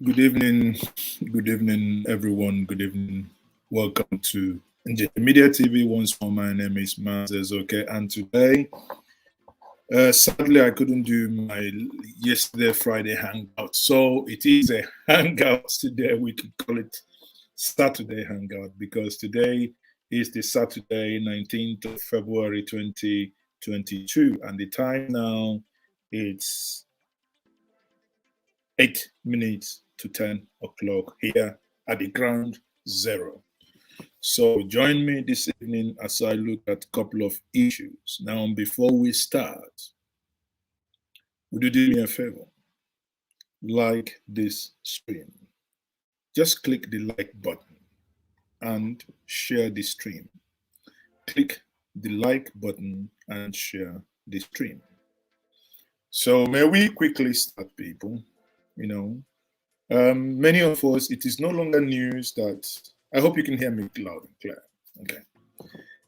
Good evening, everyone. Good evening. Welcome to Njenje Media TV. Once more, my name is Mazes. Okay, and today, sadly, I couldn't do my yesterday Friday hangout, so it is a hangout today. We could call it Saturday hangout because today is the Saturday, 19th of February, 2022, and the time now it's 8 minutes to 10 o'clock here at the ground zero. So join me this evening as I look at a couple of issues. Now, before we start, would you do me a favor? Like this stream. Just click the like button and share the stream. Click the like button and share the stream. So may we quickly start, people? Many of us, it is no longer news that, I hope you can hear me loud and clear. Okay.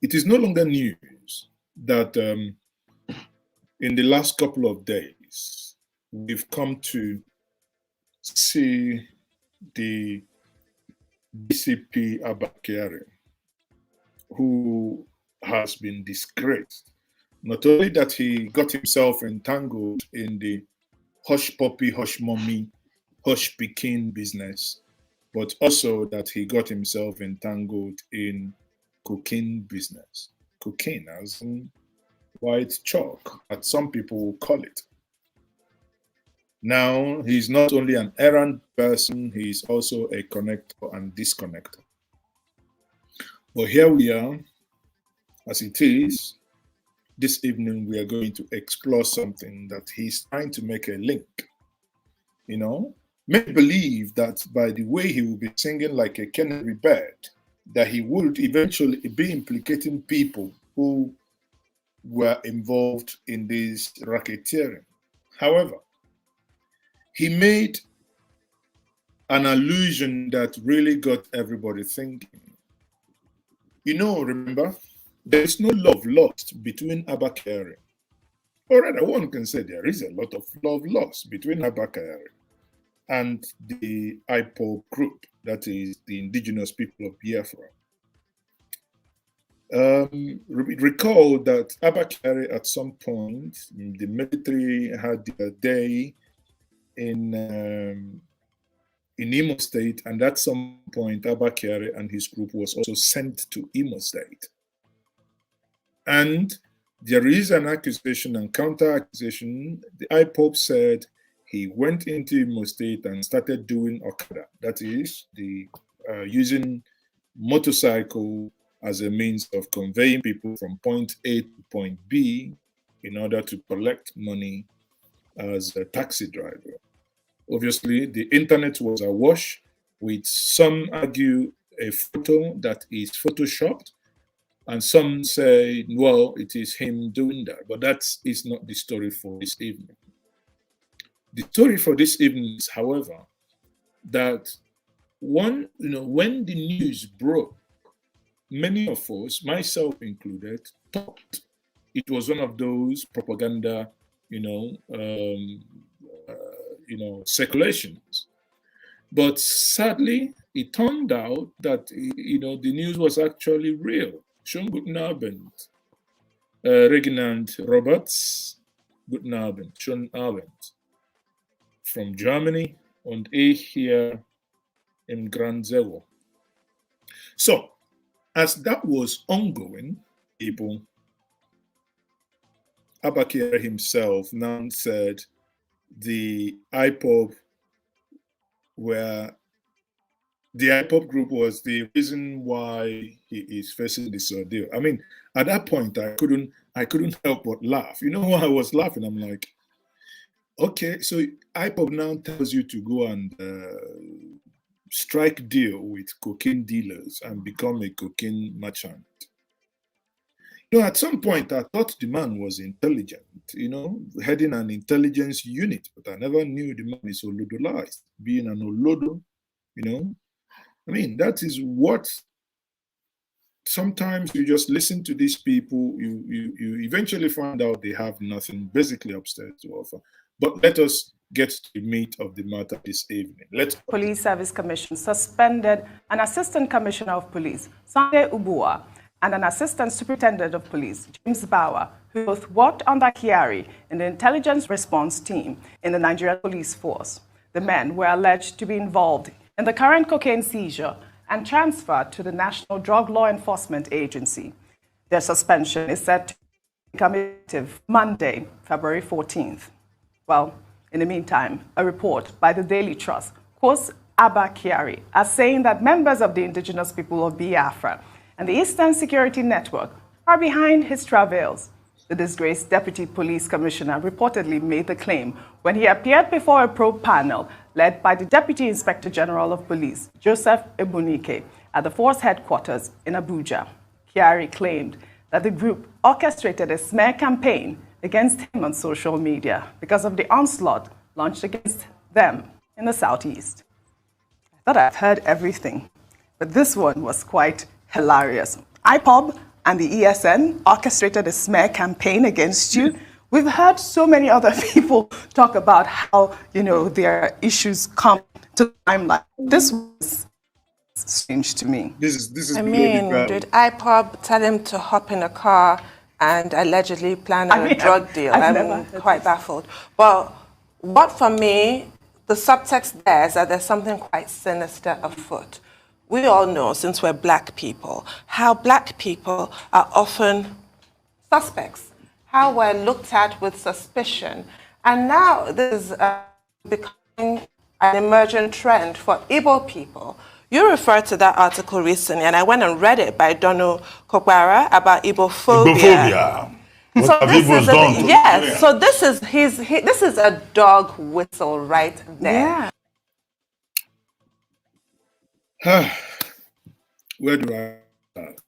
It is no longer news that in the last couple of days, we've come to see the DCP Abba Kyari, who has been disgraced. Not only that he got himself entangled in the hush puppy, hush mommy, hush Pekin business, but also that he got himself entangled in cocaine business. Cocaine, as in white chalk, as some people will call it. Now, he's not only an errand person, he's also a connector and disconnector. But here we are, as it is. This evening, we are going to explore something that he's trying to make a link. Many believe that by the way he will be singing like a canary bird, that he would eventually be implicating people who were involved in this racketeering. However, he made an allusion that really got everybody thinking. Remember, there is no love lost between Abakari. Or rather, one can say there is a lot of love lost between Abakari and the IPOB group, that is the indigenous people of Biafra. Recall that Abakari at some point, the military had a day in Imo State, and at some point Abakari and his group was also sent to Imo State. And there is an accusation and counter-accusation. The IPOB said he went into Imo State and started doing Okada, that is, using motorcycle as a means of conveying people from point A to point B in order to collect money as a taxi driver. Obviously, the internet was awash with, some argue, a photo that is photoshopped, and some say, well, it is him doing that. But that is not the story for this evening. The story for this evening is, however, that when the news broke, many of us, myself included, thought it was one of those propaganda, circulations. But sadly, it turned out that, the news was actually real. Schönen guten Abend, Reginald Roberts. Guten Abend, schönen Abend. From Germany und hier in Grand Zero. So, as that was ongoing, people, Abakari himself now said the IPOB group was the reason why he is facing this ordeal. I mean, at that point, I couldn't help but laugh. I was laughing. I'm like, okay, so IPOB now tells you to go and strike deal with cocaine dealers and become a cocaine merchant. At some point, I thought the man was intelligent, heading an intelligence unit, but I never knew the man is olodolized, being an olodo, I mean, that is what sometimes you just listen to these people, you eventually find out they have nothing basically upstairs to offer. But let us get to the meat of the matter this evening. Let's Police Service Commission suspended an Assistant Commissioner of Police, Sunday Ubua, and an Assistant Superintendent of Police, James Bauer, who both worked under Kyari in the intelligence response team in the Nigerian police force. The men were alleged to be involved in the current cocaine seizure and transferred to the National Drug Law Enforcement Agency. Their suspension is set to become effective Monday, February 14th. Well, in the meantime, a report by the Daily Trust quotes Abba Kyari as saying that members of the indigenous people of Biafra and the Eastern Security Network are behind his travails. The disgraced Deputy Police Commissioner reportedly made the claim when he appeared before a probe panel led by the Deputy Inspector General of Police, Joseph Ebunike, at the force headquarters in Abuja. Kyari claimed that the group orchestrated a smear campaign against him on social media because of the onslaught launched against them in the Southeast. I thought I've heard everything, but this one was quite hilarious. IPOB and the ESN orchestrated a smear campaign against you. We've heard so many other people talk about how, their issues come to the limelight. This was strange to me. This is. I mean, did IPOB tell him to hop in a car and allegedly plan a drug deal? I'm quite baffled. But what for me, the subtext there is that there's something quite sinister afoot. We all know, since we're black people, how black people are often suspects, how we're looked at with suspicion. And now this is becoming an emergent trend for Igbo people. You referred to that article recently, and I went and read it by Donu Kokwara about Igbophobia. What so have this Igbos is done? Yes, so this is a dog whistle right there. Yeah. Where do I start?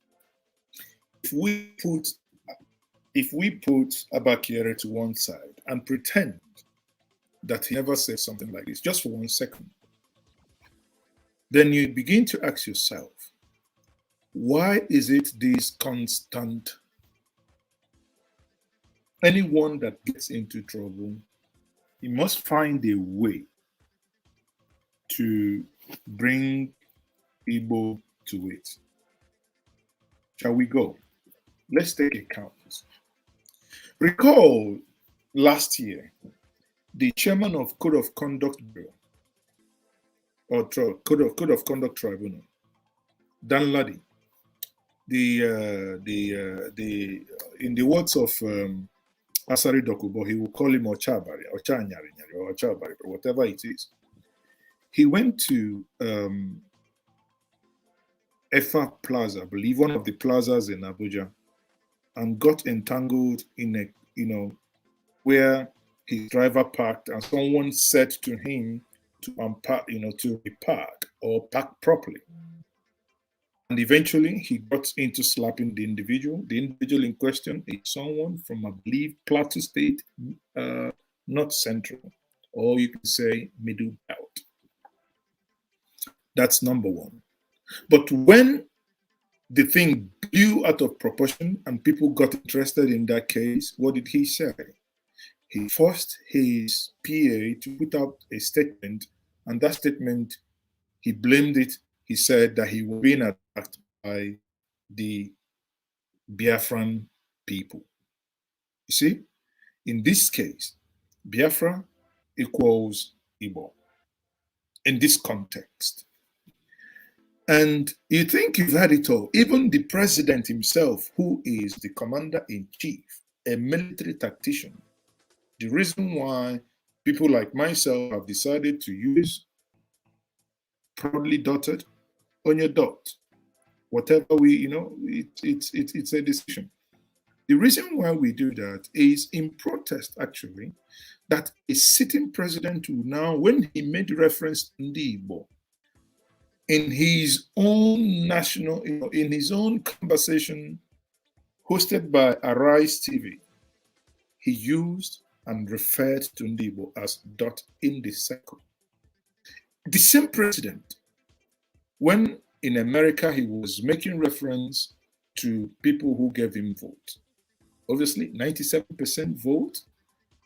If we put Abba Kyari to one side and pretend that he never said something like this, just for 1 second, then you begin to ask yourself, why is it this constant? Anyone that gets into trouble, he must find a way to bring Igbo to it. Shall we go? Let's take a count. Recall last year, the chairman of Code of Conduct Bureau, or Code of Conduct Tribunal, Dan Ladi, in the words of Asari Dokubo, he will call him Ochabari, Ochanyari, or Ochabari, or whatever it is. He went to Efa Plaza, I believe one of the plazas in Abuja, and got entangled in a, where his driver parked, and someone said to him to unpark, to repark or park properly. And eventually he got into slapping the individual. The individual in question is someone from, I believe, Plateau State, not Central, or you can say Middle Belt. That's number one. But when the thing blew out of proportion and people got interested in that case, what did he say? He forced his PA to put out a statement, and that statement, he blamed it. He said that he was being attacked by the Biafran people. You see, in this case, Biafra equals Igbo in this context. And you think you've had it all. Even the president himself, who is the commander-in-chief, a military tactician, the reason why people like myself have decided to use proudly dotted on your dot, whatever we, it's a decision. The reason why we do that is in protest, actually, that a sitting president will now, when he made reference to Igbo, in his own national, in his own conversation hosted by Arise TV, he used and referred to Igbo as dot in the circle. The same president, when in America he was making reference to people who gave him vote, obviously 97% vote,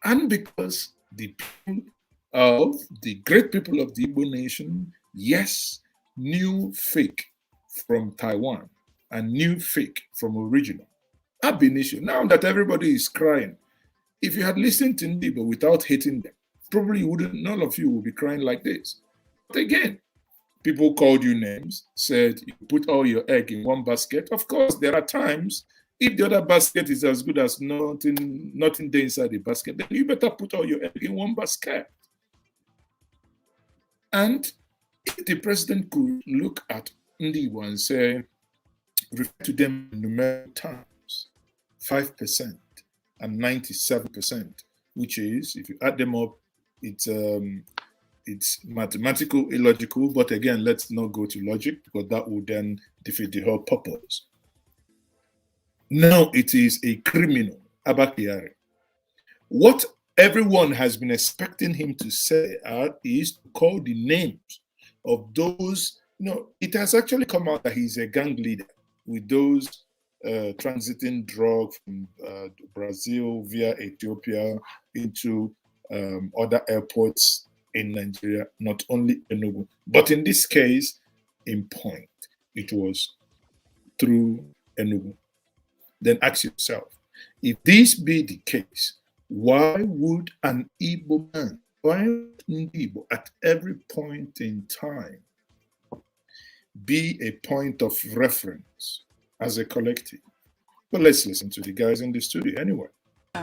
and because the people of the great people of the Igbo nation, yes, knew fake from Taiwan and knew fake from original. Ab initio. Now that everybody is crying, if you had listened to Igbo without hating them, probably none of you would be crying like this. But again, people called you names, said you put all your egg in one basket. Of course, there are times, if the other basket is as good as nothing there inside the basket, then you better put all your egg in one basket. And if the president could look at Igbo and say, refer to them in numerical terms, 5% and 97%, which is, if you add them up, it's mathematical, illogical, but again, let's not go to logic because that would then defeat the whole purpose. Now it is a criminal, Abba Kyari. What everyone has been expecting him to say is to call the names of those, it has actually come out that he's a gang leader with those transiting drugs from Brazil via Ethiopia into other airports in Nigeria, not only Enugu. But in this case, in point, it was through Enugu. Then ask yourself, if this be the case, why would an Igbo man, why would an Igbo at every point in time be a point of reference as a collective? But let's listen to the guys in the studio anyway.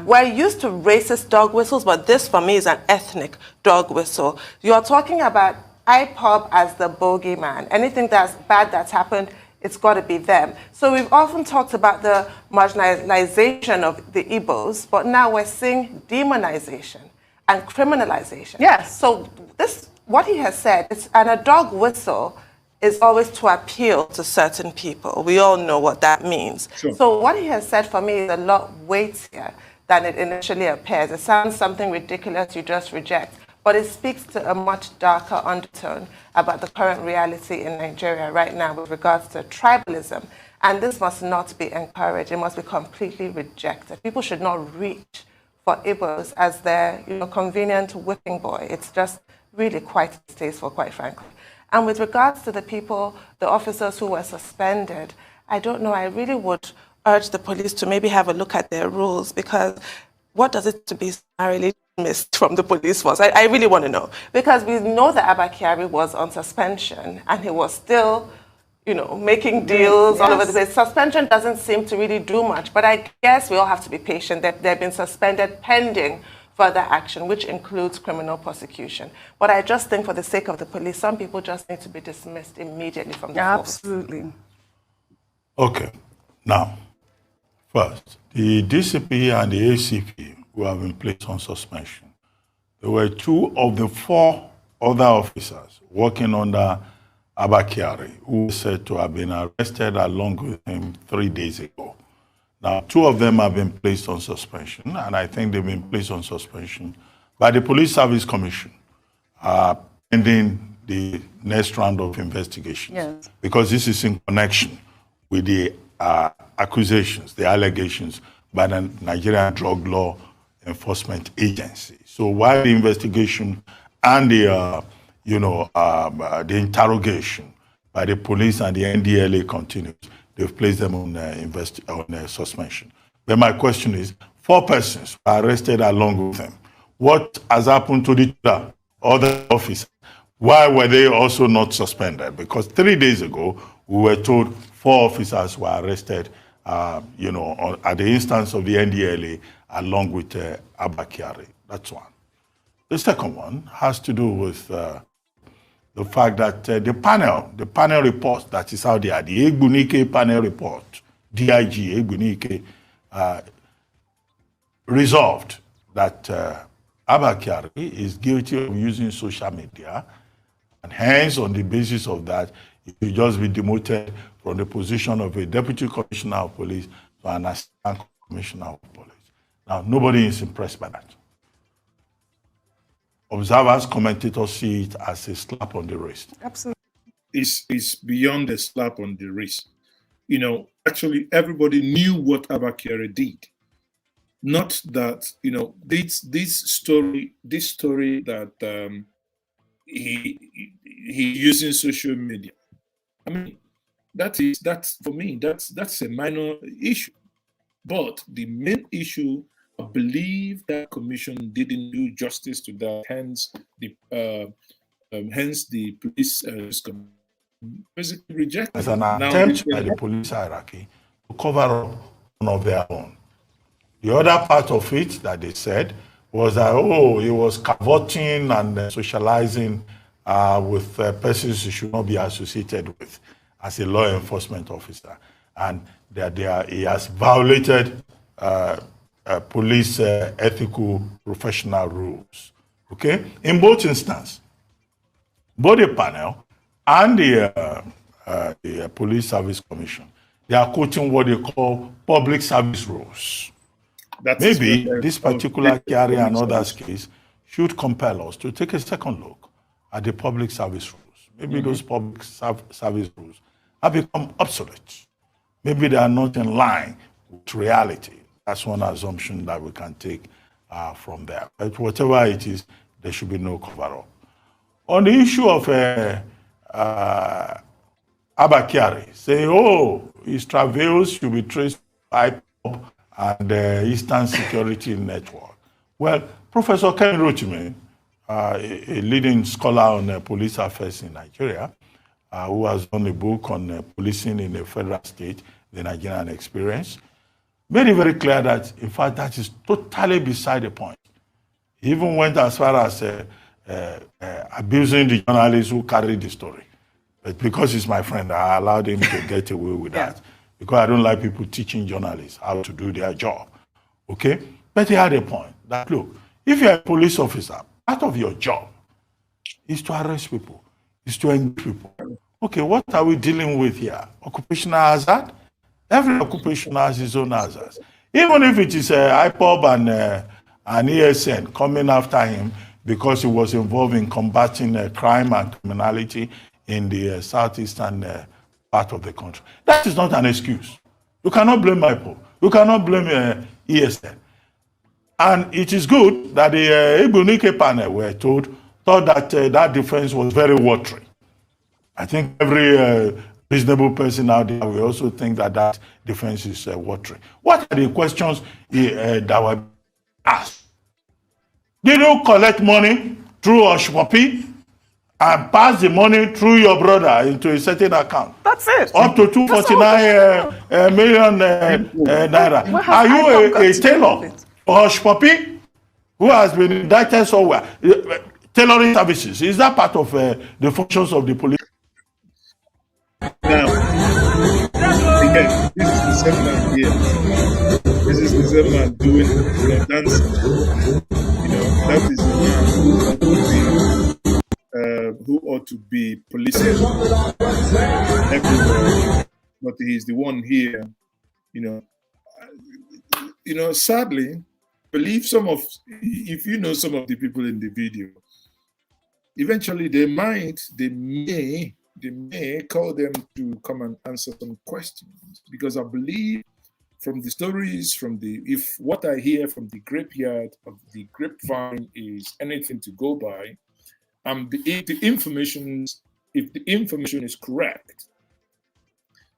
We're used to racist dog whistles, but this for me is an ethnic dog whistle. You're talking about IPOB as the bogeyman. Anything that's bad that's happened, it's got to be them. So we've often talked about the marginalization of the Igbos, but now we're seeing demonization and criminalization. Yes. So what he has said, and a dog whistle is always to appeal to certain people. We all know what that means. Sure. So what he has said for me is a lot weightier than it initially appears. It sounds something ridiculous you just reject, but it speaks to a much darker undertone about the current reality in Nigeria right now with regards to tribalism. And this must not be encouraged. It must be completely rejected. People should not reach for Igbos as their convenient whipping boy. It's just really quite distasteful, quite frankly. And with regards to the officers who were suspended, I don't know, I really would urge the police to maybe have a look at their rules, because what does it to be summarily dismissed from the police force? I really want to know. Because we know that Abba Kyari was on suspension and he was still, making deals all over the place. Suspension doesn't seem to really do much, but I guess we all have to be patient that they've been suspended pending further action, which includes criminal prosecution. But I just think for the sake of the police, some people just need to be dismissed immediately from the force. Absolutely. Okay. Now, first, the DCP and the ACP who have been placed on suspension, there were 2 of the 4 other officers working under Abba Kyari who were said to have been arrested along with him 3 days ago. Now, 2 of them have been placed on suspension, and I think they've been placed on suspension by the Police Service Commission, pending the next round of investigations. Yes. Because this is in connection with the accusations, the allegations by the Nigerian Drug Law Enforcement Agency. So while the investigation and the interrogation by the police and the NDLA continues, they've placed them on suspension. But my question is, 4 persons were arrested along with them. What has happened to the other officers? Why were they also not suspended? Because 3 days ago, we were told 4 officers were arrested, at the instance of the NDLA, along with Abba Kyari. That's one. The second one has to do with the fact that the panel report that is out there, the Egbunike panel report, DIG Egbunike, resolved that Abba Kyari is guilty of using social media, and hence, on the basis of that, he will just be demoted from the position of a deputy commissioner of police to an assistant commissioner of police. Now, nobody is impressed by that. Observers, commentators see it as a slap on the wrist. Absolutely. It's beyond a slap on the wrist. Actually, everybody knew what Abba Kyari did. Not that, you know, this story that he using social media. I mean, that's for me, that's a minor issue. But the main issue, I believe that commission didn't do justice to that. Hence the police basically rejected. As an Now, attempt by the police hierarchy to cover up one of their own. The other part of it that they said was that, oh, he was cavorting and socializing with persons he should not be associated with as a law enforcement officer. And that he has violated police ethical professional rules. Okay? In both instances, both the panel and the Police Service Commission, they are quoting what they call public service rules. Maybe this particular Kyari and others case should compel us to take a second look at the public service rules. Maybe those public service rules have become obsolete. Maybe they are not in line with reality. That's one assumption that we can take from there. But whatever it is, there should be no cover-up. On the issue of Abba Kyari, saying, oh, his travails should be traced by IPOB and the Eastern Security Network. Well, Professor Ken Rochime, a leading scholar on police affairs in Nigeria, who has done a book on policing in a federal state, the Nigerian experience, made it very clear that, in fact, that is totally beside the point. He even went as far as abusing the journalists who carried the story. But because he's my friend, I allowed him to get away with that. Because I don't like people teaching journalists how to do their job. Okay? But he had a point that, look, if you're a police officer, part of your job is to arrest people, is to engage people. Okay, what are we dealing with here? Occupational hazard? Every occupation has its own hazards. Even if it is IPOB and ESN coming after him because he was involved in combating crime and criminality in the southeastern part of the country. That is not an excuse. You cannot blame IPOB. You cannot blame ESN. And it is good that the Igbo panel were thought that that defense was very watery. I think every reasonable person out there will also think that that defense is watery. What are the questions that were asked? Did you collect money through Oshpopi and pass the money through your brother into a certain account? That's it. Up to 249 million naira. Are you a tailor for Oshpopi who has been indicted somewhere? Tailoring services, is that part of the functions of the police? Now, again, this is the same man here. This is the same man doing dancing. You know, that is the man who ought to be policing everywhere. But he's the one here, you know, sadly, if you know some of the people in the video, eventually they may call them to come and answer some questions, because I believe from the stories, if what I hear from the grapevine is anything to go by, if the information is correct,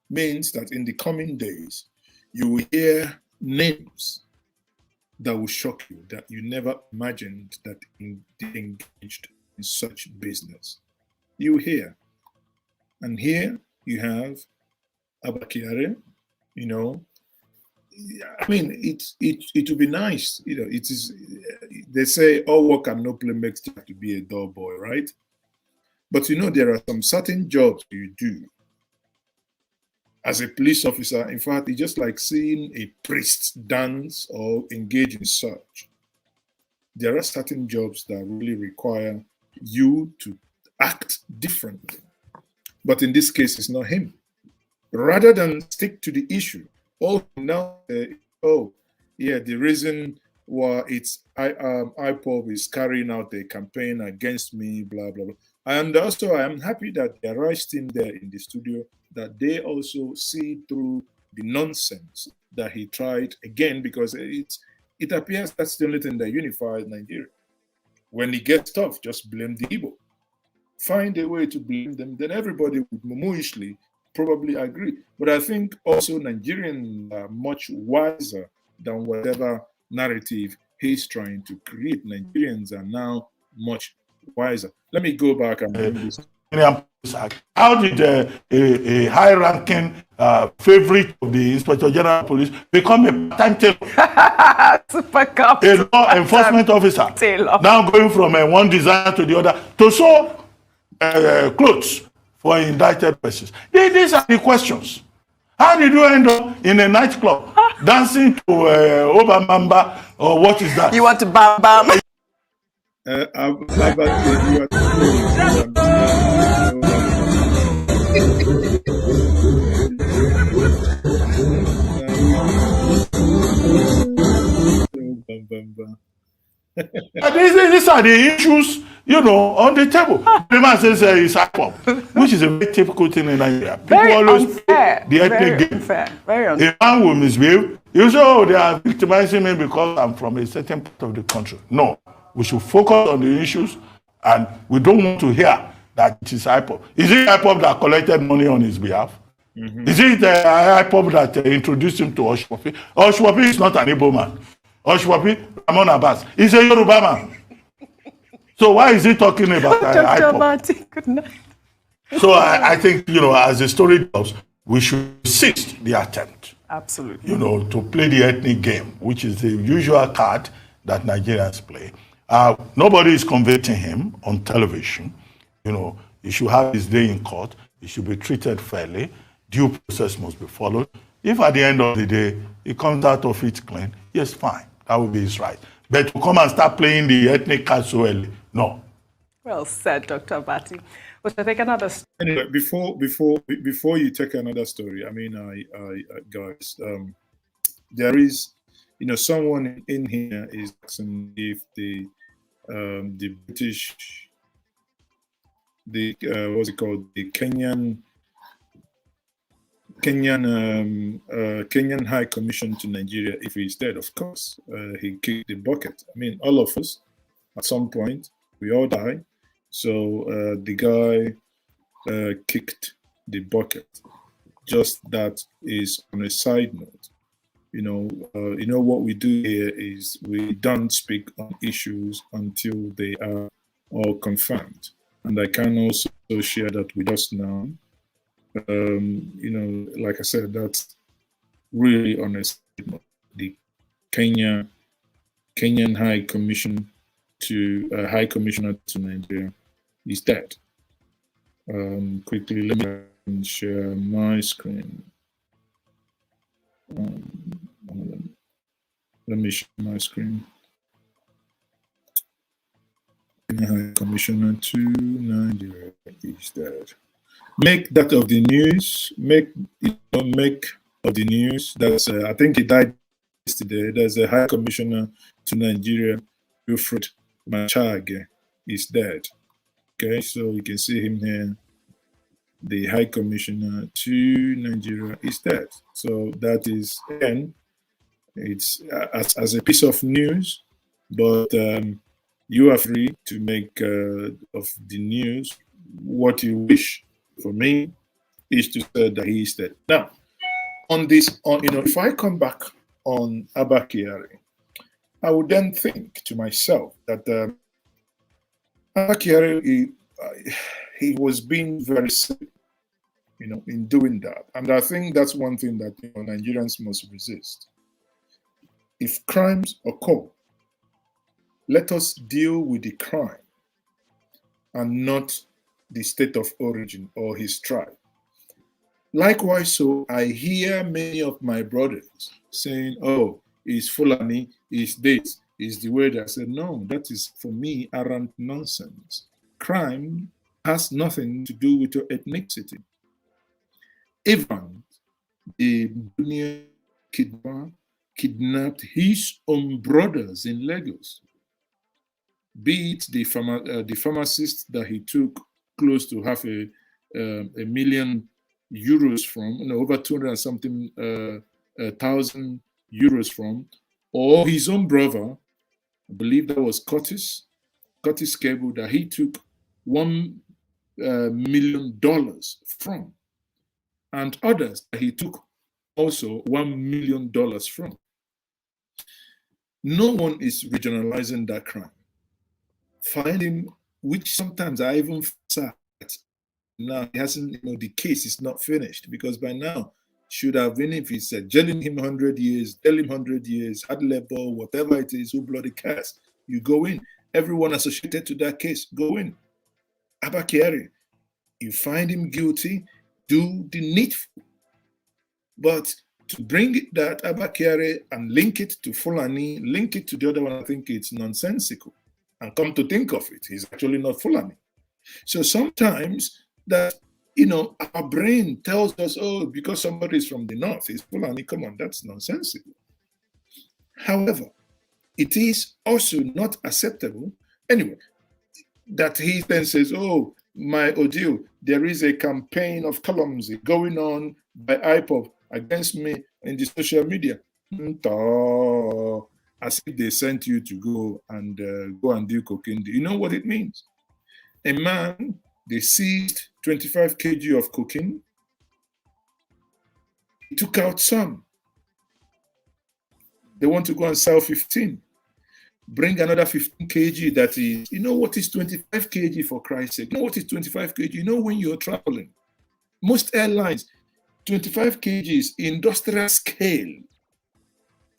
means that in the coming days you will hear names that will shock you, that you never imagined that engaged in such business. You hear. And here you have Abba Kyari, you know. I mean, it would be nice, you know. It is. They say all work and no play makes Jack to be a dull boy, right? But you know, there are some certain jobs you do as a police officer. In fact, it's just like seeing a priest dance or engage in such. There are certain jobs that really require you to act differently. But in this case, it's not him. Rather than stick to the issue, the reason why IPOB is carrying out a campaign against me, blah, blah, blah. And also, I am happy that the right team there in the studio, that they also see through the nonsense that he tried, again, because it appears that's the only thing that unifies Nigeria. When it gets tough, just blame the Igbo. Find a way to blame them, then everybody would mutually probably agree. But I think also Nigerians are much wiser than whatever narrative he's trying to create. Nigerians are now much wiser. Let me go back and bring this. How did a high-ranking favorite of the Inspector General of Police become a part-time tailor? Super cop. A law enforcement officer. Tailor. Now going from one designer to the other to sew clothes for indicted persons. These are the questions. How did you end up in a nightclub dancing to Obamamba, or what is that? You want to bam bam? These are the issues, on the table. The man says it's IPOB, which is a very typical thing in Nigeria. People Very always unfair. play the ethnic Very game. unfair. Very unfair. A man will misbehave. You say, oh, they are victimizing me because I'm from a certain part of the country. No, we should focus on the issues, and we don't want to hear that it is IPOB. Is it IPOB that collected money on his behalf? Is it IPOB that introduced him to Oshwapi? Oshwapi is not an Igbo man. Oshwapi, Ramon Abbas, he's a Yoruba man. So why is he talking about IPOB? Good night. So I think, as the story goes, we should resist the attempt. Absolutely. To play the ethnic game, which is the usual card that Nigerians play. Nobody is convicting him on television. He should have his day in court. He should be treated fairly. Due process must be followed. If at the end of the day he comes out of it clean, yes, fine. That would be his right. But to come and start playing the ethnic card so early, no. Well said, Dr. Bati. We shall take another story. Anyway, before you take another story, I mean, guys, there is, someone in here is asking if the British, what's it called, the Kenyan High Commission to Nigeria, if he's dead. Of course, he kicked the bucket. I mean, all of us, at some point, we all die. So the guy kicked the bucket. Just that is on a side note. What we do here is we don't speak on issues until they are all confirmed. And I can also share that with us now. Like I said, that's really on a side note. The Kenyan High Commission High Commissioner to Nigeria is dead. Quickly, let me share my screen. Let me share my screen. High Commissioner to Nigeria is dead. Make that of the news. Make of the news. That's I think he died yesterday. There's a High Commissioner to Nigeria, Wilfred Machage, is dead. Okay, so you can see him here. The High Commissioner to Nigeria is dead. So that is, again, it's as a piece of news, but you are free to make of the news what you wish. For me, is to say that he is dead. Now, on this, if I come back on Abba Kyari, I would then think to myself that Abba Kyari, he was being very silly, in doing that. And I think that's one thing that Nigerians must resist. If crimes occur, let us deal with the crime and not the state of origin or his tribe. Likewise, so I hear many of my brothers saying, oh, it's Fulani, it's this, it's the way that I said, no, that is for me arrant nonsense. Crime has nothing to do with your ethnicity. Even the kidnapper kidnapped his own brothers in Lagos, be it the pharmacist that he took close to half a million euros from, over 200 and something thousand euros from, or his own brother, I believe that was Curtis Cable, that he took $1 million from, and others that he took also $1 million from. No one is regionalizing that crime. Find him, which sometimes I even sad. Now he hasn't, the case is not finished, because by now should have been, if he said jailing him 100 years, tell him 100 years, hard labor, whatever it is, who bloody cares, you go in. Everyone associated to that case, go in. Abba Kyari, you find him guilty, do the needful. But to bring that Abba Kyari and link it to Fulani, link it to the other one, I think it's nonsensical. And come to think of it, he's actually not Fulani. So sometimes that, our brain tells us, oh, because somebody is from the north, he's Fulani, come on, that's nonsensical. However, it is also not acceptable, anyway, that he then says, oh, my Odile, there is a campaign of calumny going on by IPOB against me in the social media. As if they sent you to go and do cocaine. Do you know what it means? A man, they seized 25 kg of cocaine. He took out some. They want to go and sell 15. Bring another 15 kg that is, what is 25 kg for Christ's sake? You know what is 25 kg? When you're traveling, most airlines, 25 kg is industrial scale.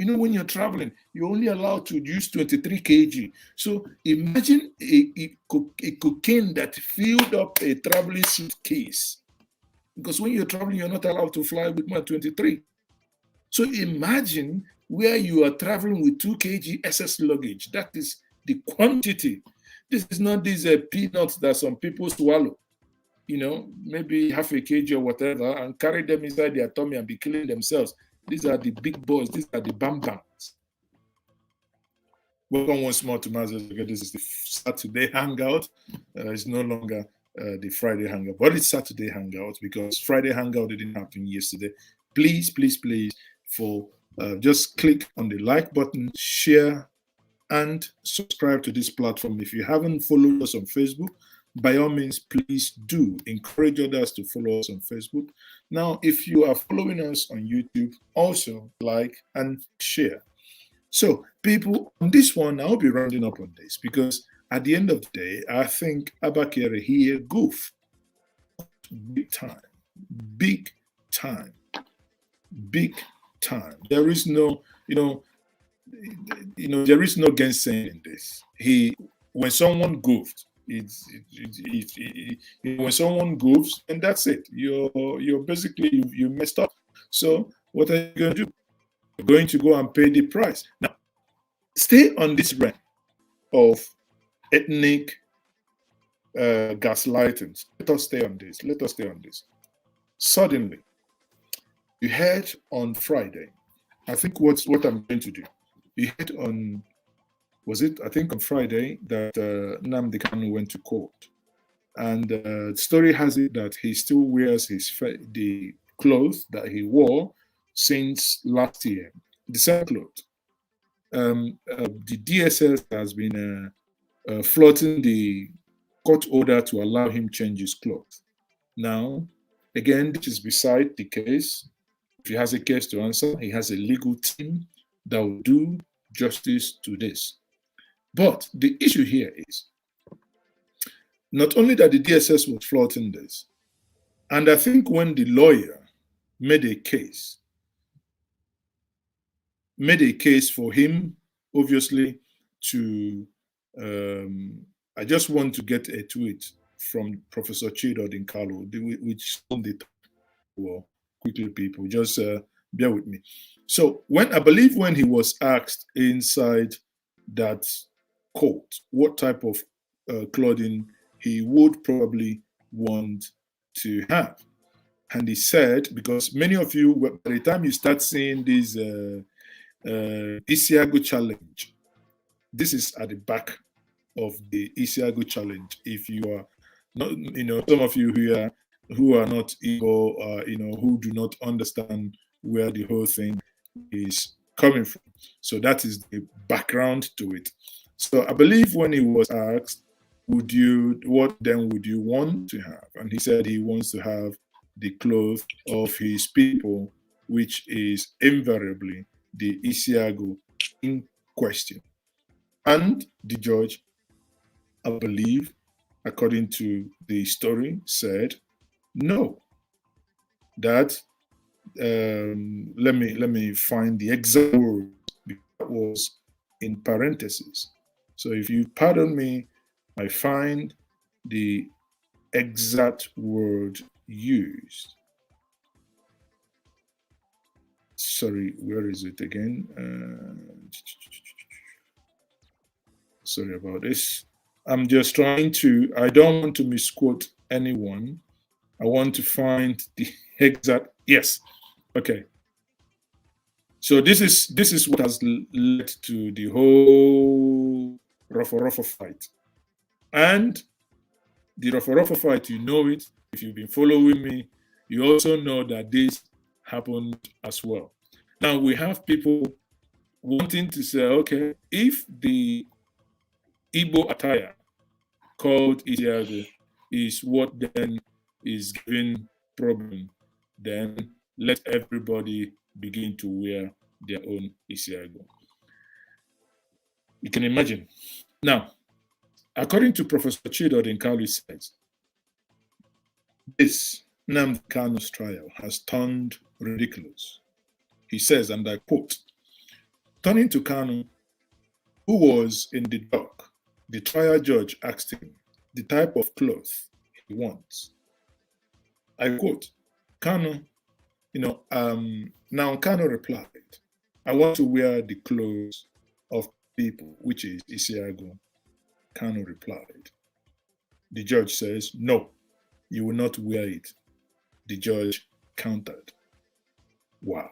When you're traveling, you're only allowed to use 23 kg. So imagine a cocaine that filled up a traveling suitcase. Because when you're traveling, you're not allowed to fly with more than 23. So imagine where you are traveling with 2 kg SS luggage. That is the quantity. This is not these peanuts that some people swallow. Maybe half a kg or whatever, and carry them inside their tummy and be killing themselves. These are the big boys. These are the bam-bams. Welcome once more to Mazda. This is the Saturday Hangout. It's no longer the Friday Hangout, but it's Saturday Hangout because Friday Hangout didn't happen yesterday. Please, just click on the like button, share, and subscribe to this platform. If you haven't followed us on Facebook, by all means, please do encourage others to follow us on Facebook. Now, if you are following us on YouTube, also like and share. So, people, on this one, I'll be rounding up on this because at the end of the day, I think Abba Kyari here goofed big time. There is no, there is no gainsaying in this. When someone goofed, when someone goofs, and that's it. You're basically you messed up. So what are you going to do? You're going to go and pay the price. Now, stay on this rant of ethnic gaslighting. Let us stay on this. Suddenly, you heard on Friday. I think what I'm going to do. You heard on. Was it, I think on Friday, that Nnamdi Kanu went to court. And the story has it that he still wears the clothes that he wore since last year, the same clothes. The DSS has been floating the court order to allow him change his clothes. Now, again, this is beside the case. If he has a case to answer, he has a legal team that will do justice to this. But the issue here is not only that the DSS was flouting this, and I think when the lawyer made a case for him, obviously, to, I just want to get a tweet from Professor Chido Dinkalo, which well, quickly, people, just bear with me. So I believe when he was asked inside that court what type of clothing he would probably want to have, and he said, because many of you, by the time you start seeing this IsiAgu challenge, this is at the back of the IsiAgu challenge. If you are not, some of you who are not Igbo, who do not understand where the whole thing is coming from. So that is the background to it. So I believe when he was asked, what then would you want to have? And he said he wants to have the clothes of his people, which is invariably the IsiAgu in question. And the judge, I believe, according to the story, said no. That let me find the exact word, that was in parentheses. So if you pardon me, I find the exact word used. Sorry, where is it again? Sorry about this. I'm just trying to, I don't want to misquote anyone. I want to find the exact, yes, okay. So this is what has led to the whole Rofa fight. And the Rofa fight, you know it. If you've been following me, you also know that this happened as well. Now we have people wanting to say, okay, if the Igbo attire called IsiAgu is what then is giving problem, then let everybody begin to wear their own IsiAgu. You can imagine. Now, according to Professor Chido Dinkalu says, this Nnamdi Kanu's trial has turned ridiculous. He says, and I quote, turning to Kanu, who was in the dock, the trial judge asked him the type of clothes he wants. I quote, Kanu, now Kanu replied, I want to wear the clothes of people, which is IsiAgu. Kanu replied. The judge says, no, you will not wear it. The judge countered. Wow.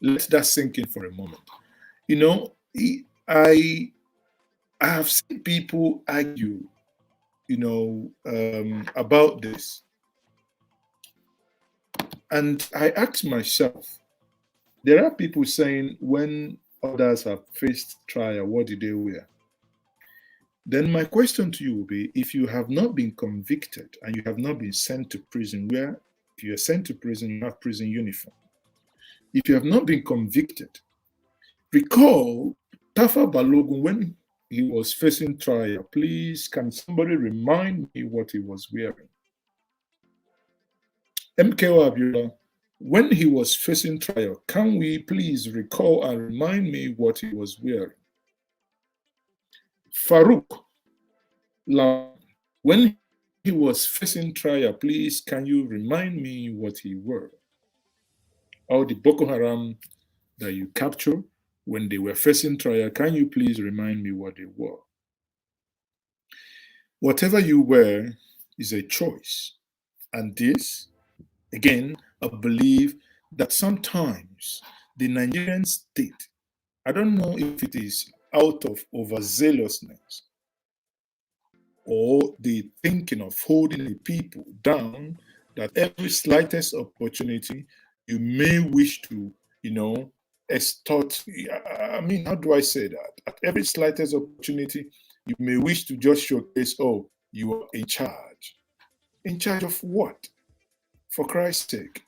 Let that sink in for a moment. You know, I have seen people argue, about this. And I ask myself, there are people saying when others have faced trial, what did they wear? Then my question to you will be, if you have not been convicted and you have not been sent to prison, where if you are sent to prison, you have prison uniform. If you have not been convicted, recall Tafa Balogun when he was facing trial. Please, can somebody remind me what he was wearing? MKO Abiola, when he was facing trial, can we please recall and remind me what he was wearing? Farouk, when he was facing trial, please can you remind me what he wore? All the Boko Haram that you captured when they were facing trial, can you please remind me what they wore? Whatever you wear is a choice. And this, again, I believe that sometimes the Nigerian state, I don't know if it is out of overzealousness or the thinking of holding the people down, that every slightest opportunity you may wish to, extort. I mean, how do I say that? At every slightest opportunity, you may wish to just showcase, oh, you are in charge. In charge of what? For Christ's sake.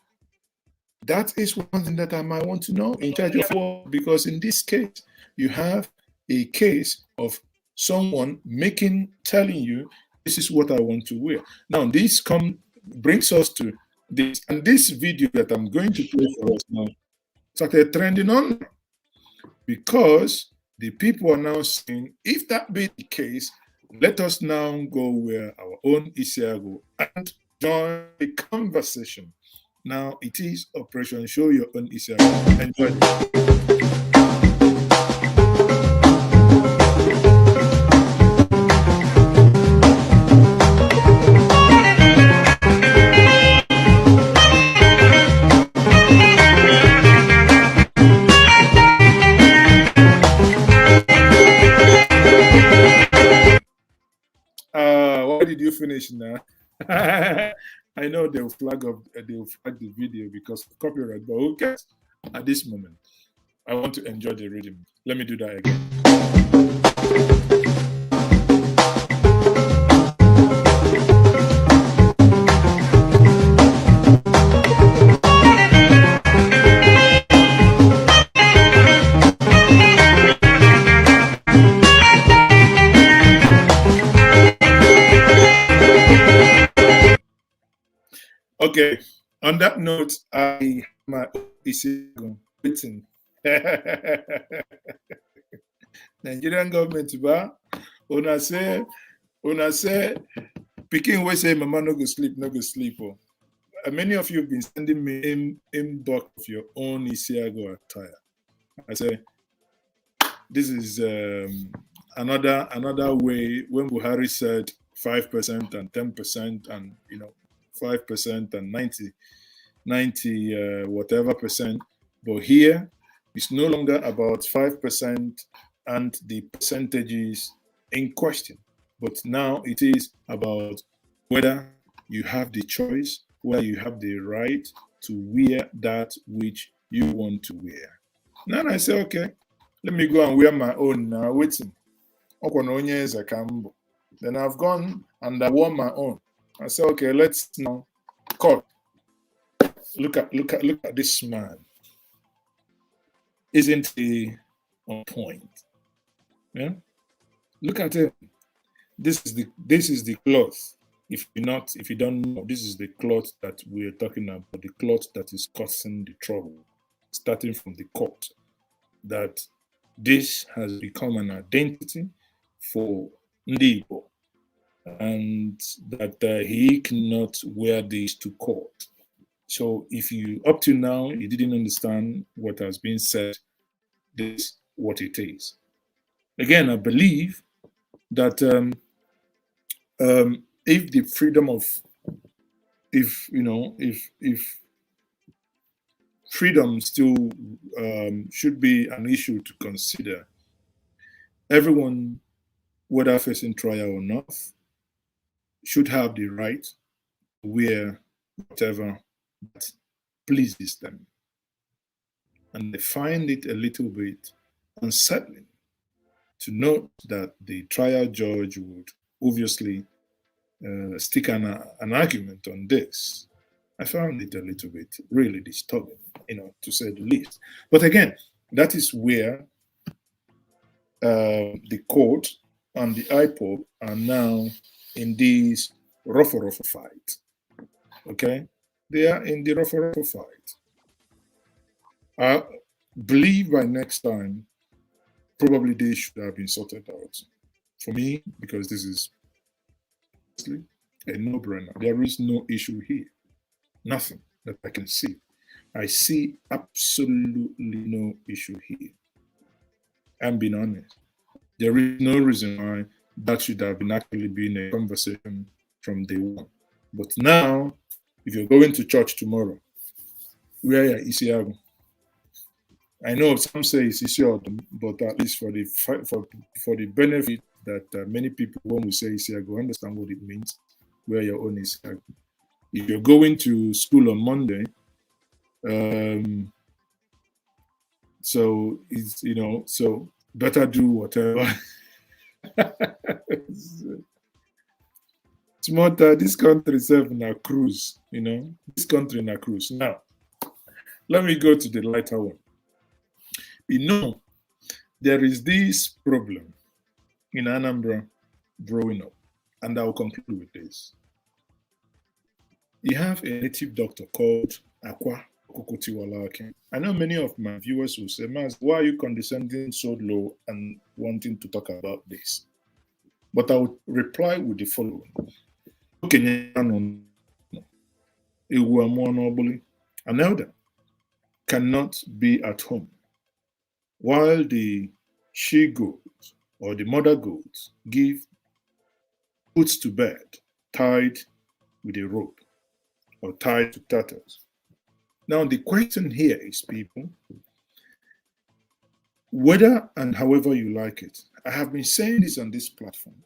That is one thing that I might want to know. In charge of what? Because in this case, you have a case of someone telling you, this is what I want to wear. Now, this brings us to this, and this video that I'm going to play for us now started trending on because the people are now saying, if that be the case, let us now go wear our own IsiAgu and join the conversation. Now it is Operation Show Your Own IsiAgu. Enjoy it. Why did you finish now? I know they'll flag the video because of copyright, but who cares at this moment? I want to enjoy the rhythm. Let me do that again. Okay, on that note, I my IsiAgu waiting. Nigerian government, una say, picking we say mama no go sleep, no go sleep. Oh. Many of you have been sending me inbox of your own IsiAgu attire. I say, this is another way when Buhari said 5% and 10% and 5% and 90 whatever percent. But here it's no longer about 5% and the percentages in question. But now it is about whether you have the choice, whether you have the right to wear that which you want to wear. Now I say, okay, let me go and wear my own now. Waiting. Then I've gone and I wore my own. I said, okay, let's now cut. Look at this man. Isn't he on point? Yeah. Look at him. This is the cloth. If you don't know, this is the cloth that we're talking about, the cloth that is causing the trouble, starting from the court. That this has become an identity for Igbo, and that he cannot wear this to court. So if you, up to now, you didn't understand what has been said, this is what it is. Again, I believe that if the freedom of, if freedom still should be an issue to consider, everyone, whether facing trial or not, should have the right to wear whatever that pleases them. And I find it a little bit unsettling to note that the trial judge would obviously stick an argument on this. I found it a little bit really disturbing, to say the least. But again, that is where the court and the IPOB are now in this rough fight. Okay? They are in the rough fight. I believe by next time, probably they should have been sorted out. For me, because this is a no-brainer. There is no issue here. Nothing that I can see. I see absolutely no issue here. I'm being honest. There is no reason why that should have been actually been a conversation from day one. But now, if you're going to church tomorrow, where are IsiAgu? I know some say it's IsiAgu, but at least for the benefit that many people, when we say IsiAgu, understand what it means, where your own IsiAgu. If you're going to school on Monday, so it's so better do whatever. It's more that this country itself in a cruise, this country in a cruise. Now, let me go to the lighter one. There is this problem in Anambra growing up, and I'll conclude with this. You have a native doctor called Akwa Okutiwalake. I know many of my viewers will say, Mas, why are you condescending so low and wanting to talk about this? But I will reply with the following. Kenyan, an elder cannot be at home while the she goats or the mother goats puts to bed tied with a rope or tied to tatters. Now the question here is, people, whether and however you like it, I have been saying this on this platform.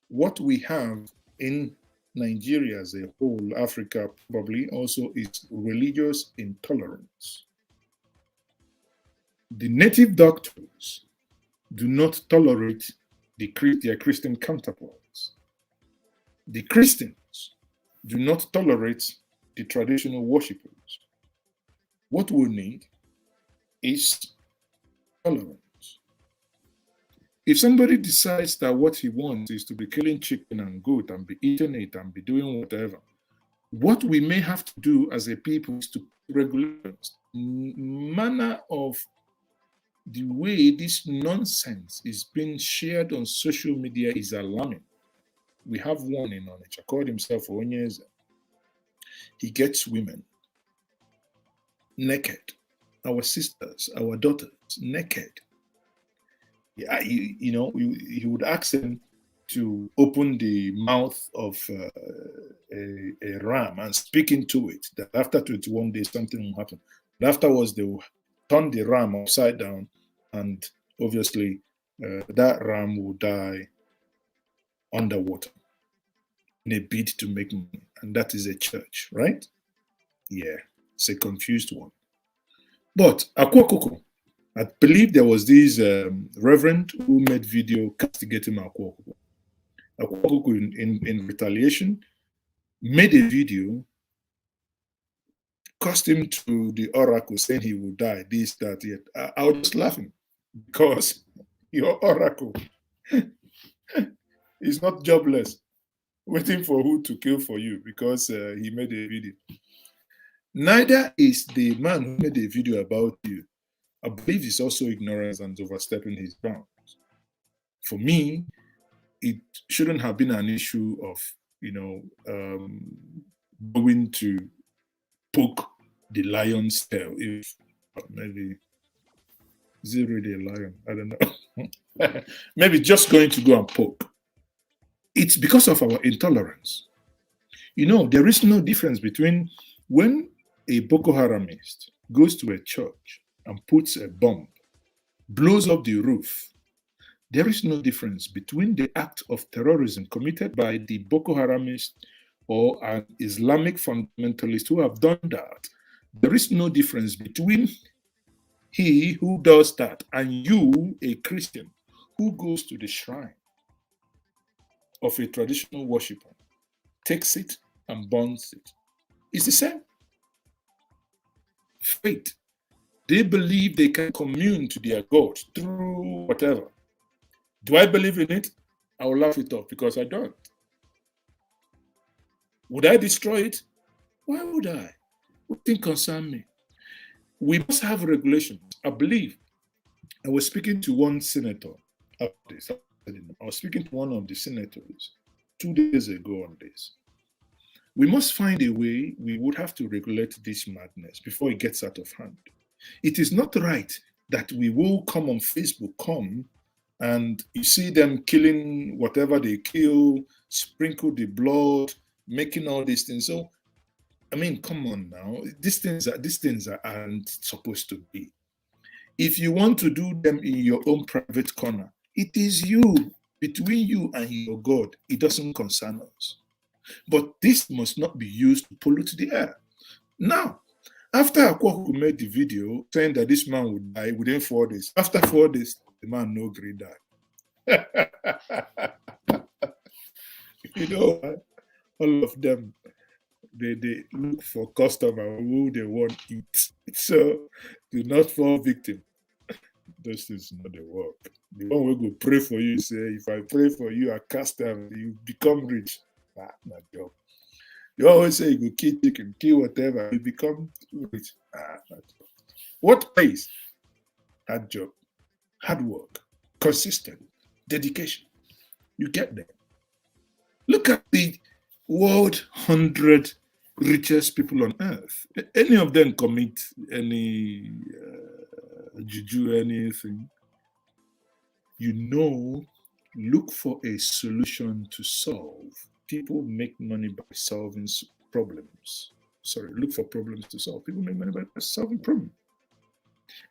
What we have in Nigeria as a whole, Africa probably also, is religious intolerance. The native doctors do not tolerate their Christian counterparts. The Christians do not tolerate the traditional worshippers. What we need is tolerance. If somebody decides that what he wants is to be killing chicken and goat and be eating it and be doing whatever, what we may have to do as a people is to regulate manner of the way this nonsense is being shared on social media is alarming. We have one in Onitsha called himself Onyeze. He gets women naked, our sisters, our daughters naked. Yeah, he would ask them to open the mouth of a ram and speak into it, that after 21 days something will happen. But afterwards, they will turn the ram upside down, and obviously that ram will die underwater in a bid to make money. And that is a church, right? Yeah, it's a confused one. But Akwokoko, I believe there was this reverend who made video castigating Akwokoko. Akwokoko, in retaliation, made a video, cursed him to the oracle, saying he will die, this, that, yet. I was just laughing because your oracle is not jobless, waiting for who to kill for you because he made a video. Neither is the man who made a video about you. I believe it's also ignorance and overstepping his bounds. For me, it shouldn't have been an issue of, going to poke the lion's tail. If maybe, is it really a lion? I don't know. Maybe just going to go and poke. It's because of our intolerance. There is no difference between when a Boko Haramist goes to a church and puts a bomb, blows up the roof. There is no difference between the act of terrorism committed by the Boko Haramist or an Islamic fundamentalist who have done that. There is no difference between he who does that and you, a Christian, who goes to the shrine of a traditional worshiper, takes it and burns it. It's the same. Faith. They believe they can commune to their God through whatever. Do I believe in it? I will laugh it off because I don't. Would I destroy it? Why would I? What thing concern me? We must have regulations. I believe I was speaking to one senator about this. I was speaking to one of the senators 2 days ago on this. We must find a way. We would have to regulate this madness before it gets out of hand. It is not right that we will come on Facebook, and you see them killing whatever they kill, sprinkle the blood, making all these things. So, I mean, come on now. These things aren't supposed to be. If you want to do them in your own private corner, it is you, between you and your God. It doesn't concern us. But this must not be used to pollute the air. Now, after Akwaku made the video saying that this man would die within 4 days, after 4 days, the man no gree die. All of them, they look for customer who they want to eat. So do not fall victim. This is not the work. The one will go pray for you, say, if I pray for you, I cast them, you become rich. Not job. You always say you go kill chicken, kill whatever, you become rich. Not job. What pays? Hard job, hard work, consistent, dedication. You get there. Look at the world 100 richest people on earth. Any of them commit any juju, anything, look for a solution to solve. People make money by solving problems. Sorry, look for problems to solve. People make money by solving problems.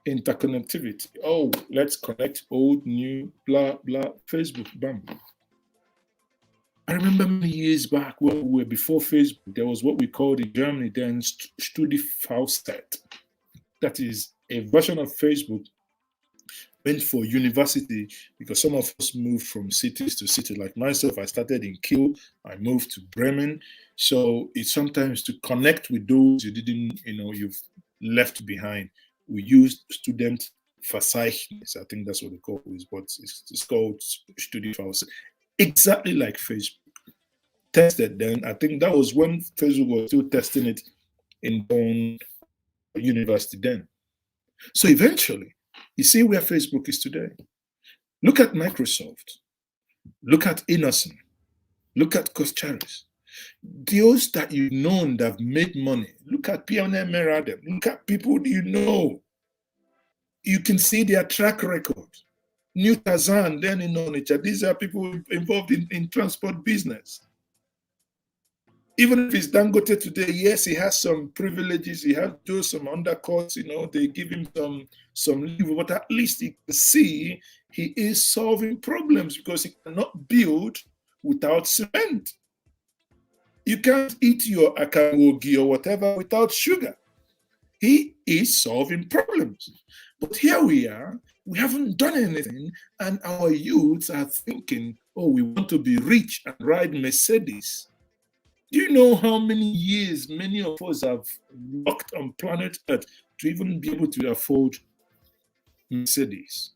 Interconnectivity. Oh, let's connect old, new, blah, blah, Facebook, bam. I remember many years back when we were before Facebook, there was what we called in Germany then StudiVZ. That is a version of Facebook went for university because some of us moved from cities to city. Like myself, I started in Kiel, I moved to Bremen. So it's sometimes to connect with those you didn't, you've left behind. We used student Verzeichnis. I think that's what they call it, but it's called Studienverzeichnis. Exactly like Facebook. Tested then. I think that was when Facebook was still testing it in own university then. So eventually, you see where Facebook is today. Look at Microsoft. Look at Innocent. Look at Kocharis. Those that you've known that have made money. Look at Pioneer Meradem. Look at people you know. You can see their track record. New Tazan, then in Onitsha. These are people involved in transport business. Even if it's Dangote today, yes, he has some privileges. He has to do some undercuts. They give him some leave, but at least you can see he is solving problems because he cannot build without cement. You can't eat your akawogi or whatever without sugar. He is solving problems. But here we are, we haven't done anything, and our youths are thinking, oh, we want to be rich and ride Mercedes. Do you know how many years many of us have worked on planet Earth to even be able to afford Mercedes?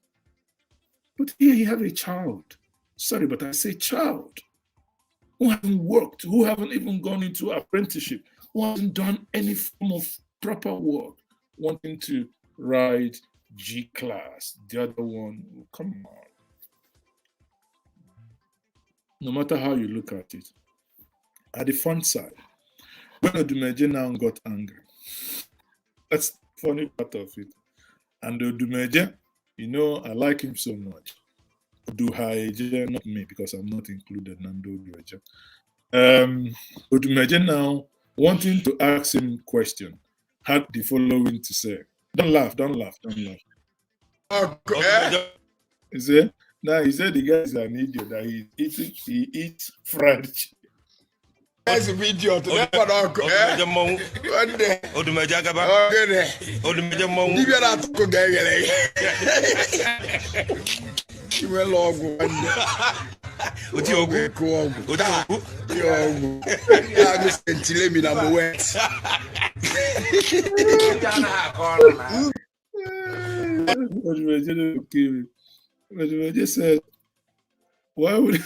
But here you have a child. Sorry, but I say child. Who haven't worked, who haven't even gone into apprenticeship, who hasn't done any form of proper work, wanting to ride G-Class. The other one, come on. No matter how you look at it, at the front side, when Odumeje now got angry, that's the funny part of it. And Odumeje, I like him so much. Oduhaeje, not me, because I'm not included, Nando Odumeje. Odumeje now wanting to ask him question, had the following to say. Don't laugh. Okay. He said the guy is an idiot, that he eats fried chicken. That's a video to that one. Odumeje Agaba. Odumeje Mou. You got to go get it. You will log one. Oti ogu. Oti ogu. Yo. I just tell me number wet. Odumeje said, why would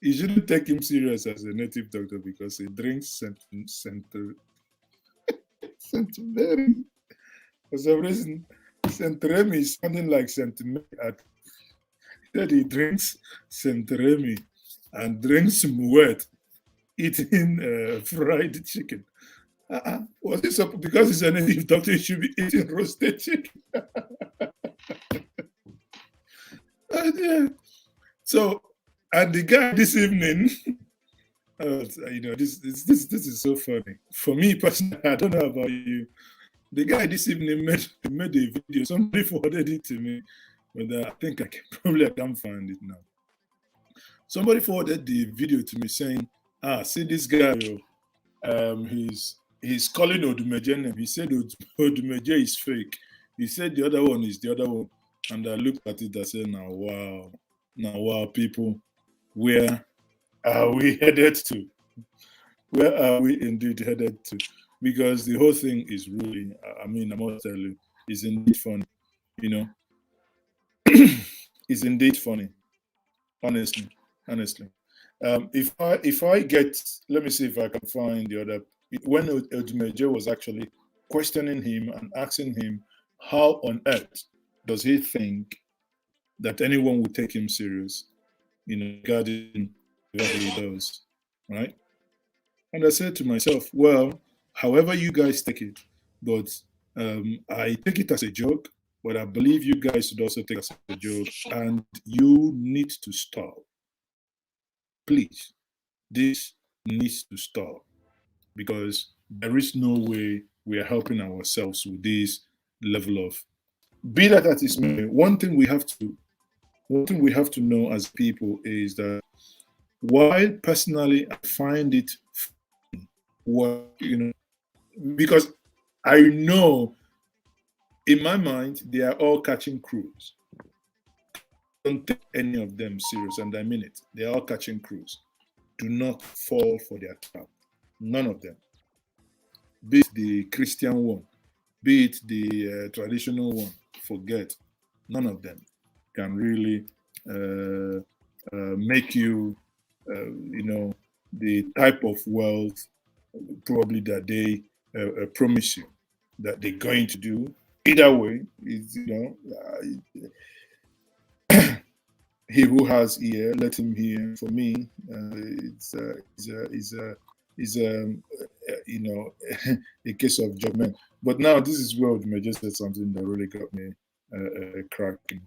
you shouldn't take him serious as a native doctor because he drinks Centenary. For some reason, Centenary is sounding like Centenary. He said he drinks Centenary and drinks Moet, eating fried chicken. Was this because he's a native doctor, he should be eating roasted chicken? Yeah. So, and the guy this evening, this is so funny. For me personally, I don't know about you. The guy this evening made a video. Somebody forwarded it to me, but I think I can't find it now. Somebody forwarded the video to me saying, see this guy, he's calling Odumeje name. He said Odumeje is fake. He said the other one is the other one. And I looked at it and said, now wow, people. Where are we headed to? Where are we indeed headed to? Because the whole thing is really, I must tell you, is indeed funny. It's indeed funny. Honestly. If I get, let me see if I can find the other. When Odumeje was actually questioning him and asking him, how on earth does he think that anyone would take him serious? Regarding what he does, right? And I said to myself, well, however you guys take it, but I take it as a joke, but I believe you guys should also take it as a joke, and you need to stop. Please, this needs to stop, because there is no way we are helping ourselves with this level of, be that as it may. One thing we have to know as people is that while personally I find it funny, because I know in my mind, they are all catching crews. Don't take any of them serious, and I mean it. They are all catching crews. Do not fall for their trap. None of them. Be it the Christian one, be it the traditional one, forget. None of them can really make you, the type of wealth probably that they promise you that they're going to do. Either way, he who has ear, let him hear. For me, it's a case of judgment. But now this is where the Major said something that really got me cracking.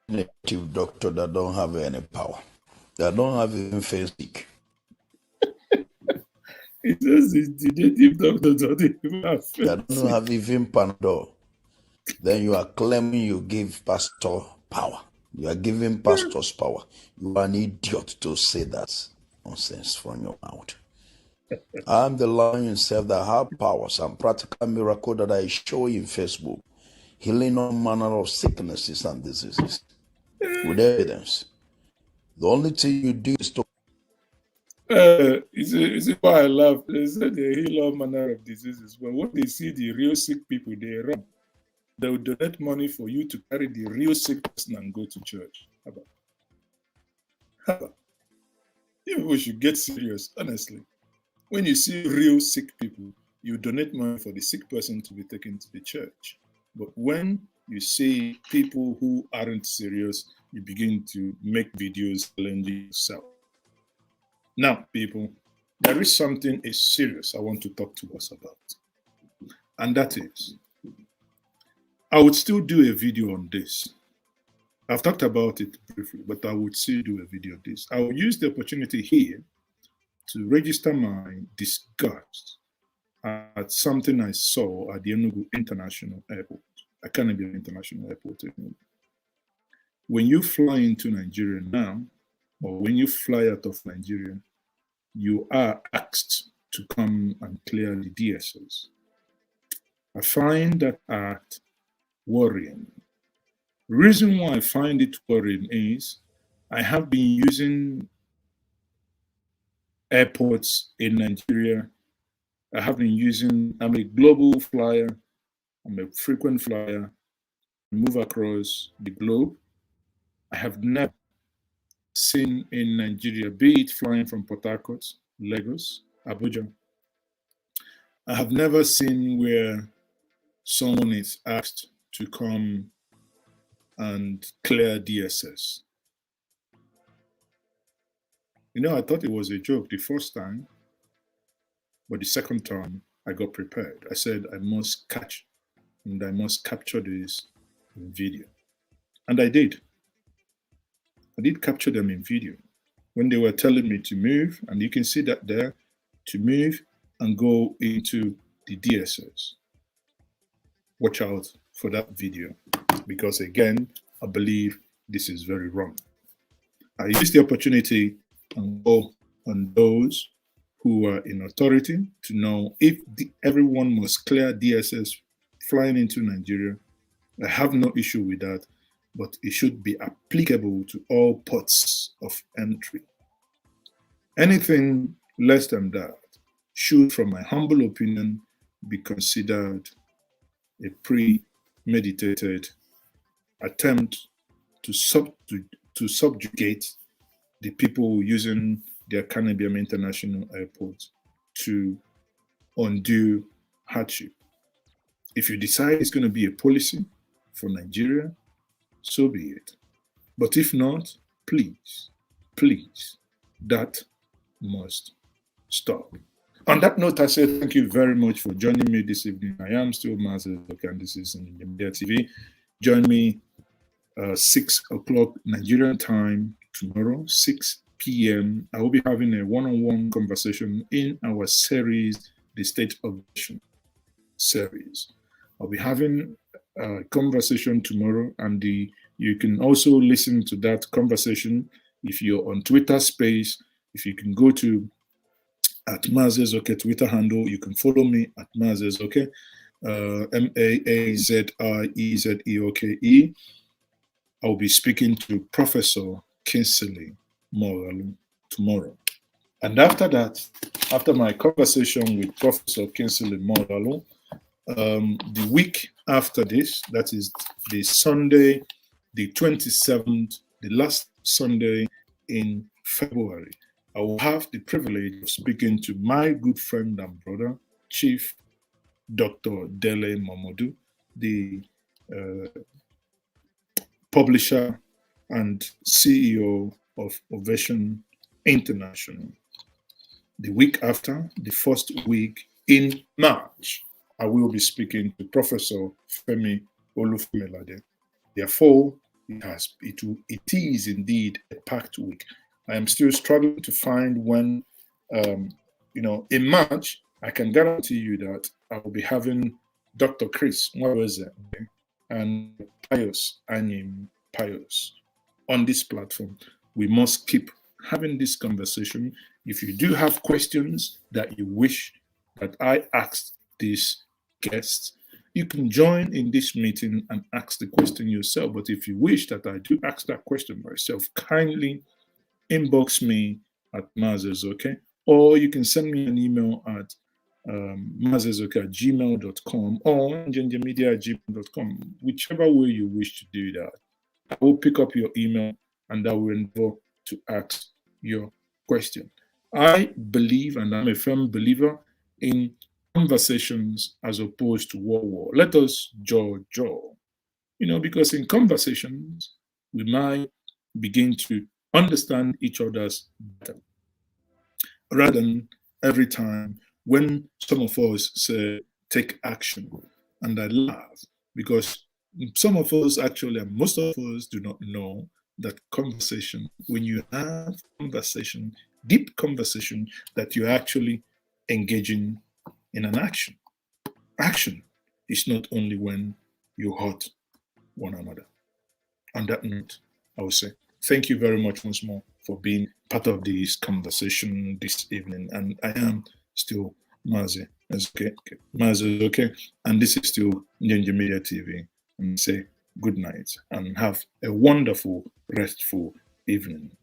Native doctor that don't have any power, that don't have even face sick. It says the native doctor don't have face that don't have even Panadol. Then you are claiming you give pastor power. You are giving pastors power. You are an idiot to say that nonsense from your mouth. I'm the Lion himself that have powers and practical miracle that I show in Facebook, healing all manner of sicknesses and diseases with evidence. The only thing you do is to. Is it why I laugh? They said they heal all manner of diseases. But when they see the real sick people, they run. They will donate money for you to carry the real sick person and go to church. How about? You people should get serious, honestly. When you see real sick people, you donate money for the sick person to be taken to the church. But when you see people who aren't serious, you begin to make videos challenging yourself. Now, people, there is something serious I want to talk to us about. And that is, I would still do a video on this. I've talked about it briefly, but I would still do a video on this. I will use the opportunity here to register my disgust at something I saw at the Enugu International Airport. I can't be an international airport anymore. When you fly into Nigeria now, or when you fly out of Nigeria, you are asked to come and clear the DSS. I find that act worrying. The reason why I find it worrying is I have been using airports in Nigeria. I'm a global flyer. I'm a frequent flyer. I move across the globe. I have never seen in Nigeria, be it flying from Port Harcourt, Lagos, Abuja. I have never seen where someone is asked to come and clear DSS. I thought it was a joke the first time, but the second time I got prepared. I said I must catch and I must capture this in video. And I did. I did capture them in video when they were telling me to move, and you can see that there, to move and go into the DSS. Watch out for that video, because again, I believe this is very wrong. I used the opportunity and go on those who are in authority to know if everyone must clear DSS flying into Nigeria. I have no issue with that, but it should be applicable to all ports of entry. Anything less than that should, from my humble opinion, be considered a premeditated attempt to subjugate the people using their Canabium International Airport to undue hardship. If you decide it's going to be a policy for Nigeria, so be it. But if not, please, that must stop. On that note, I say thank you very much for joining me this evening. I am still Master, and this is Njenje TV. Join me 6 o'clock Nigerian time tomorrow, 6 p.m. I will be having a one-on-one conversation in our series, the State of the Nation series. I'll be having a conversation tomorrow, and you can also listen to that conversation if you're on Twitter Space. If you can go to @MazesOK Twitter handle, you can follow me @MazesOK. Maaziezoke. I'll be speaking to Professor Kinsley Moralu tomorrow. And after that, after my conversation with Professor Kinsley Moralu, the week after this, that is the Sunday, the 27th, the last Sunday in February, I will have the privilege of speaking to my good friend and brother, Chief Dr. Dele Mamadou, the publisher and CEO of Ovation International. The week after, the first week in March, I will be speaking to Professor Femi Olufemilade. Therefore, it is indeed a packed week. I am still struggling to find when, in March, I can guarantee you that I will be having Dr. Chris Mwaweze and Pius Anyim Pius on this platform. We must keep having this conversation. If you do have questions that you wish that I ask these guests, you can join in this meeting and ask the question yourself. But if you wish that I do ask that question myself, kindly inbox me at Maaziezoke, or you can send me an email at maaziezoke@gmail.com or njenjemedia@gmail.com. Whichever way you wish to do that, I will pick up your email and I will endeavor to ask your question. I believe, and I'm a firm believer in conversations as opposed to war. Let us jaw, because in conversations, we might begin to understand each other's better. Rather than every time when some of us say, take action. And I laugh because some of us actually, and most of us do not know that conversation, when you have conversation, deep conversation, that you're actually engaging in an action. Action is not only when you hurt one another. On that note, I will say thank you very much once more for being part of this conversation this evening. And I am still Maaziezoke, and this is still Njenje Media TV. And say good night and have a wonderful, restful evening.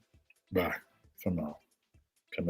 Bye for now. Come